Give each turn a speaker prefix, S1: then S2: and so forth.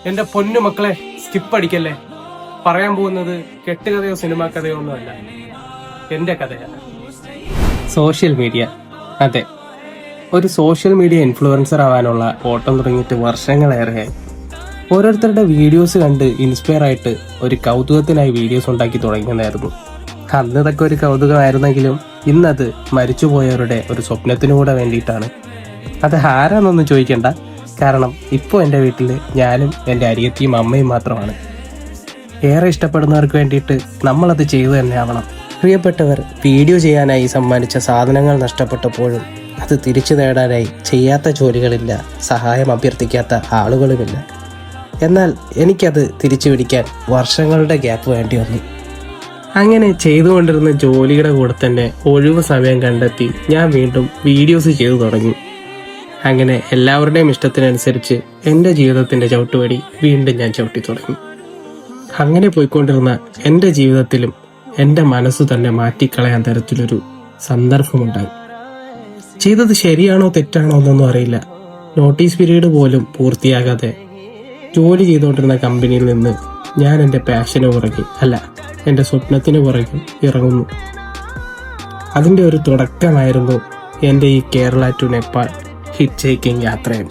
S1: എന്റെ പൊന്നു മക്കളെ, സ്കിപ്പ് അടിക്കല്ലേ. പറയാൻ പോകുന്നത് കെട്ടുകഥയോ സിനിമാ കഥയോ ഒന്നുമല്ല, എന്റെ കഥയാണ്. Social media. അതെ, ഒരു സോഷ്യൽ മീഡിയ ഇൻഫ്ലുവൻസർ ആവാനുള്ള ഓട്ടം തുടങ്ങിയിട്ട് വർഷങ്ങളേറെയായി. ഓരോരുത്തരുടെ വീഡിയോസ് കണ്ട് ഇൻസ്പയർ ആയിട്ട് ഒരു കൗതുകത്തിനായി വീഡിയോസ് ഉണ്ടാക്കി തുടങ്ങിയതായിരുന്നു. അന്ന് ഇതൊക്കെ ഒരു കൗതുകമായിരുന്നെങ്കിലും ഇന്നത് മരിച്ചുപോയവരുടെ ഒരു സ്വപ്നത്തിനു കൂടെ വേണ്ടിയിട്ടാണ്. അത് ആരാന്നൊന്നും ചോദിക്കണ്ട, കാരണം ഇപ്പോൾ എൻ്റെ വീട്ടിൽ ഞാനും എൻ്റെ അനിയത്തിയും അമ്മയും മാത്രമാണ്. ഏറെ ഇഷ്ടപ്പെടുന്നവർക്ക് വേണ്ടിയിട്ട് നമ്മളത് ചെയ്തു തന്നെ ആവണം. പ്രിയപ്പെട്ടവർ വീഡിയോ ചെയ്യാനായി സമ്മാനിച്ച സാധനങ്ങൾ നഷ്ടപ്പെട്ടപ്പോഴും അത് തിരിച്ചു നേടാനായി ചെയ്യാത്ത ജോലികളില്ല, സഹായം അഭ്യർത്ഥിക്കാത്ത ആളുകളുമില്ല. എന്നാൽ എനിക്കത് തിരിച്ചു പിടിക്കാൻ വർഷങ്ങളുടെ ഗ്യാപ്പ് വേണ്ടി വന്നു. അങ്ങനെ ചെയ്തുകൊണ്ടിരുന്ന ജോലിയുടെ കൂടെ തന്നെ ഒഴിവ് സമയം കണ്ടെത്തി ഞാൻ വീണ്ടും വീഡിയോസ് ചെയ്തു തുടങ്ങി. അങ്ങനെ എല്ലാവരുടെയും ഇഷ്ടത്തിനനുസരിച്ച് എൻ്റെ ജീവിതത്തിൻ്റെ ചവിട്ടുപടി വീണ്ടും ഞാൻ ചവിട്ടി തുടങ്ങി. അങ്ങനെ പോയിക്കൊണ്ടിരുന്ന എൻ്റെ ജീവിതത്തിലും എൻ്റെ മനസ്സ് തന്നെ മാറ്റിക്കളയാൻ തരത്തിലൊരു സന്ദർഭമുണ്ടായി. ചെയ്തത് ശരിയാണോ തെറ്റാണോ എന്നൊന്നും അറിയില്ല. നോട്ടീസ് പീരീഡ് പോലും പൂർത്തിയാകാതെ ജോലി ചെയ്തുകൊണ്ടിരുന്ന കമ്പനിയിൽ നിന്ന് ഞാൻ എൻ്റെ പാഷന് പുറകെ, അല്ല എൻ്റെ സ്വപ്നത്തിന് പുറകെ ഇറങ്ങുന്നു. അതിൻ്റെ ഒരു തുടക്കമായിരുന്നു എൻ്റെ ഈ Kerala to Nepal hitchhiking യാത്രയും.